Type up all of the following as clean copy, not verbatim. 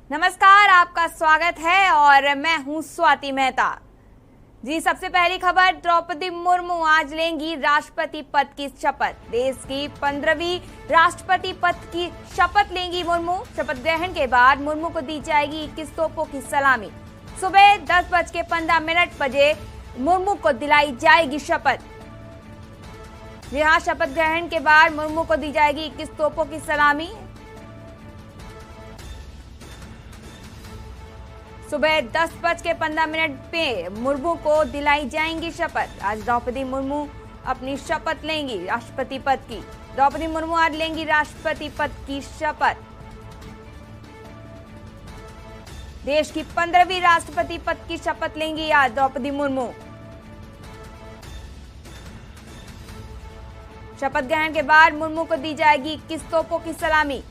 नमस्कार, आपका स्वागत है और मैं हूं स्वाति मेहता। जी, सबसे पहली खबर, द्रौपदी मुर्मू आज लेंगी राष्ट्रपति पद की शपथ। देश की 15वीं राष्ट्रपति पद की शपथ लेंगी मुर्मू। शपथ ग्रहण के बाद मुर्मू को दी जाएगी 21 तोपों की सलामी। सुबह 10:15 बजे मुर्मू को दिलाई जाएगी शपथ। जी हाँ, शपथ ग्रहण के बाद मुर्मू को दी जाएगी 21 तोपों की सलामी। सुबह 10:15 पे मुर्मू को दिलाई जाएंगी शपथ। आज द्रौपदी मुर्मू अपनी शपथ लेंगी राष्ट्रपति पद की। द्रौपदी मुर्मू आज लेंगी राष्ट्रपति पद की शपथ। देश की 15वीं राष्ट्रपति पद की शपथ लेंगी आज द्रौपदी मुर्मू। शपथ ग्रहण के बाद मुर्मू को दी जाएगी 21 तोपों की सलामी।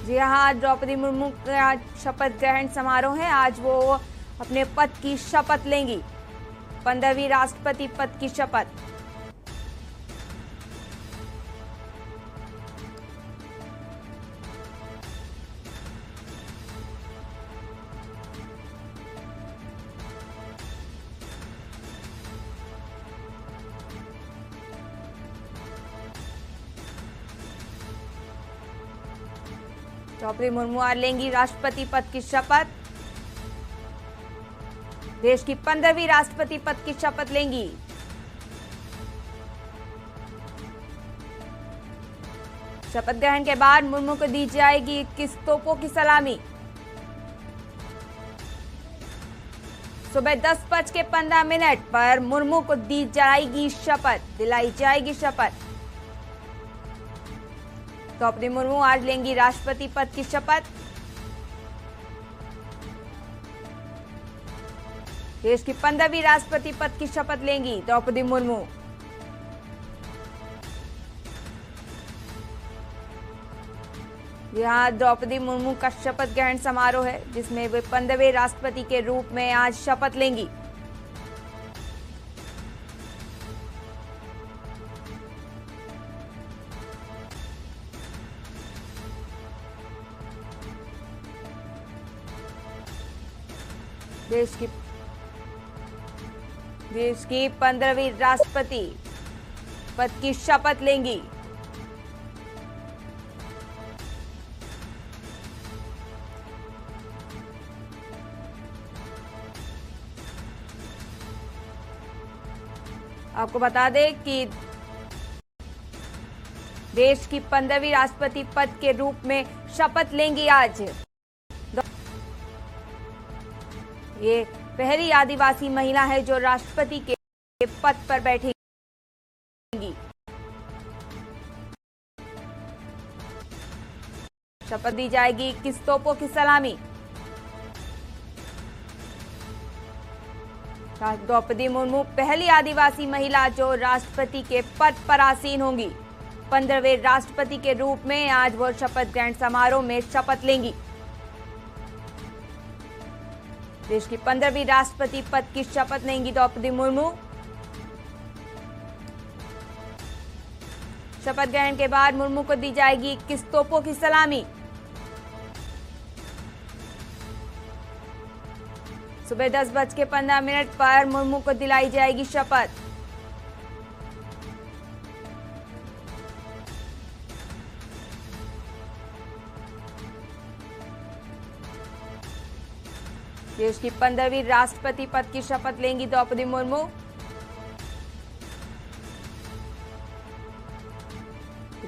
जी हाँ, द्रौपदी मुर्मू का शपथ ग्रहण समारोह है। आज वो अपने पद की शपथ लेंगी, 15वीं राष्ट्रपति पद की शपथ। द्रौपदी मुर्मू आज लेंगी राष्ट्रपति पद की शपथ। देश की 15वीं राष्ट्रपति पद की शपथ लेंगी। शपथ ग्रहण के बाद मुर्मू को दी जाएगी 21 तोपों की सलामी। सुबह 10:15 पर मुर्मू को दी जाएगी शपथ, दिलाई जाएगी शपथ। द्रौपदी मुर्मू आज लेंगी राष्ट्रपति पद की शपथ। देश की 15वीं राष्ट्रपति पद की शपथ लेंगी द्रौपदी मुर्मू। यहाँ द्रौपदी मुर्मू का शपथ ग्रहण समारोह है, जिसमें वे 15वें राष्ट्रपति के रूप में आज शपथ लेंगी। देश की 15वीं राष्ट्रपति पद की शपथ लेंगी। आपको बता दें कि देश की 15वीं राष्ट्रपति पद के रूप में शपथ लेंगी आज। ये पहली आदिवासी महिला है जो राष्ट्रपति के पद पर बैठेगी। शपथ दी जाएगी 21 तोपों की सलामी। द्रौपदी मुर्मू पहली आदिवासी महिला जो राष्ट्रपति के पद पर आसीन होंगी। 15वें राष्ट्रपति के रूप में आज वो शपथ ग्रहण समारोह में शपथ लेंगी। देश की 15वीं राष्ट्रपति पद की शपथ लेंगी द्रौपदी मुर्मू। शपथ ग्रहण के बाद मुर्मू को दी जाएगी 21 तोपों की सलामी। सुबह 10:15 पर मुर्मू को दिलाई जाएगी शपथ। देश की 15वीं राष्ट्रपति पद की शपथ लेंगी द्रौपदी मुर्मू।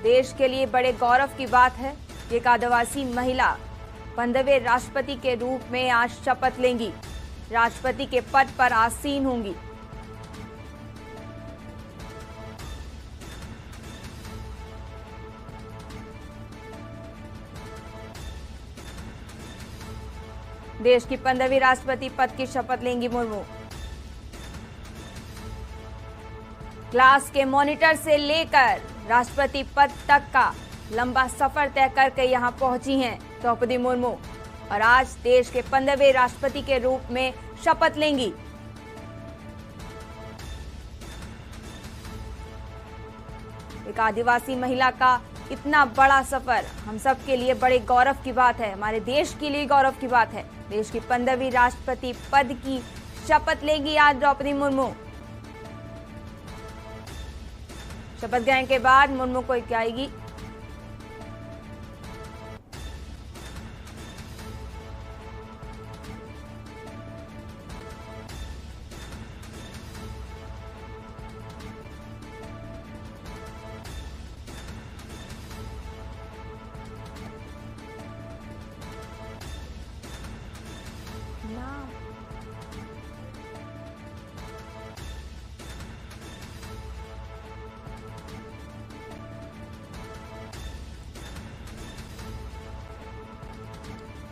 देश के लिए बड़े गौरव की बात है कि एक आदिवासी महिला 15वें राष्ट्रपति के रूप में आज शपथ लेंगी, राष्ट्रपति के पद पर आसीन होंगी। देश की 15वीं राष्ट्रपति पद की शपथ लेंगी मुर्मू। क्लास के मॉनिटर से लेकर राष्ट्रपति पद तक का लंबा सफर तय करके यहां पहुंची हैं द्रौपदी मुर्मू और आज देश के 15वें राष्ट्रपति के रूप में शपथ लेंगी। एक आदिवासी महिला का इतना बड़ा सफर हम सब के लिए बड़े गौरव की बात है, हमारे देश के लिए गौरव की बात है। देश की 15वीं राष्ट्रपति पद की शपथ लेंगी आज द्रौपदी मुर्मू। शपथ ग्रहण के बाद मुर्मू को आएगी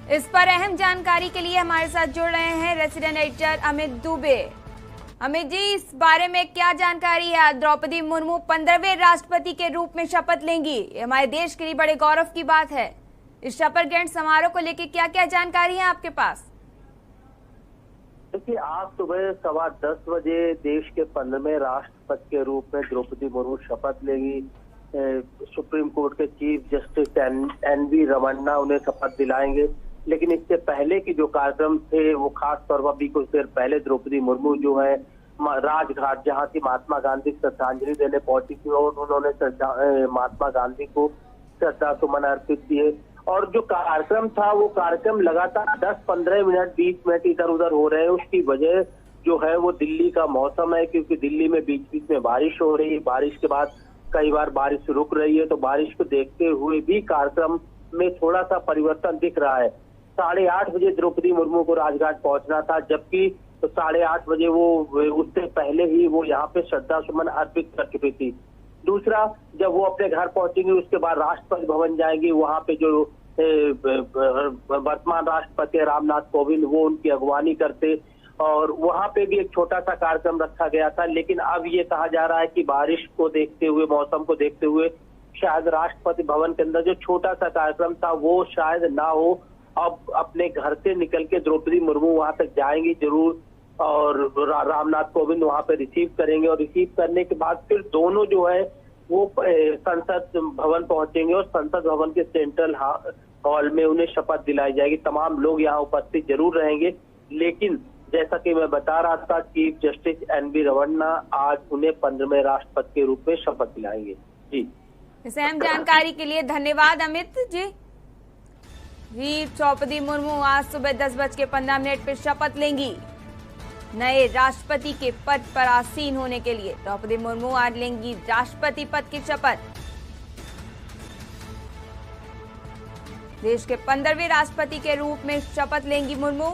इस पर अहम जानकारी के लिए हमारे साथ जुड़ रहे हैं रेसिडेंट एडिटर अमित दुबे। अमित जी, इस बारे में क्या जानकारी है? द्रौपदी मुर्मू 15वें राष्ट्रपति के रूप में शपथ लेंगी, ये हमारे देश के लिए बड़े गौरव की बात है। इस शपथ ग्रहण समारोह को लेकर क्या क्या जानकारी है आपके पास? देखिए, आज सुबह 10:15 बजे देश के 15वें राष्ट्रपति के रूप में द्रौपदी मुर्मू शपथ लेंगी। सुप्रीम कोर्ट के चीफ जस्टिस एन.वी. रमन्ना उन्हें शपथ दिलाएंगे। लेकिन इससे पहले की जो कार्यक्रम थे वो खास तौर पर अभी कुछ देर पहले द्रौपदी मुर्मू जो है राजघाट, जहां की महात्मा गांधी श्रद्धांजलि देने पहुंची थी और उन्होंने महात्मा गांधी को श्रद्धा सुमन अर्पित किए। और जो कार्यक्रम था वो कार्यक्रम लगातार 10-15 मिनट 20 मिनट इधर उधर हो रहे हैं। उसकी वजह जो है वो दिल्ली का मौसम है, क्योंकि दिल्ली में बीच बीच में बारिश हो रही है। बारिश के बाद कई बार बारिश रुक रही है, तो बारिश को देखते हुए भी कार्यक्रम में थोड़ा सा परिवर्तन दिख रहा है। 8:30 बजे द्रौपदी मुर्मू को राजघाट पहुंचना था, जबकि 8:30 बजे वो उससे पहले ही वो यहाँ पे श्रद्धा सुमन अर्पित कर चुकी थी। दूसरा, जब वो अपने घर पहुंचेंगी उसके बाद राष्ट्रपति भवन जाएंगी। वहां पे जो वर्तमान राष्ट्रपति रामनाथ कोविंद वो उनकी अगवानी करते और वहां पे भी एक छोटा सा कार्यक्रम रखा गया था। लेकिन अब ये कहा जा रहा है कि बारिश को देखते हुए, मौसम को देखते हुए शायद राष्ट्रपति भवन के अंदर जो छोटा सा कार्यक्रम था वो शायद ना हो। अब अपने घर से निकल के द्रौपदी मुर्मू वहां तक जाएंगी जरूर और रामनाथ कोविंद वहां पे रिसीव करेंगे और रिसीव करने के बाद फिर दोनों जो है वो संसद भवन पहुंचेंगे और संसद भवन के सेंट्रल हॉल में उन्हें शपथ दिलाई जाएगी। तमाम लोग यहाँ उपस्थित जरूर रहेंगे, लेकिन जैसा कि मैं बता रहा था, चीफ जस्टिस एन.वी. रमन्ना आज उन्हें 15वें राष्ट्रपति के रूप में शपथ दिलाएंगे। जी, इस अहम जानकारी के लिए धन्यवाद अमित जी। द्रौपदी मुर्मू आज सुबह 10:15 पर शपथ लेंगी। नए राष्ट्रपति के पद पर आसीन होने के लिए द्रौपदी मुर्मू आज लेंगी राष्ट्रपति पद की शपथ। देश के 15वें राष्ट्रपति के रूप में शपथ लेंगी मुर्मू।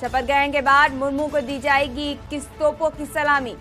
शपथ ग्रहण के बाद मुर्मू को दी जाएगी 21 तोपों की सलामी।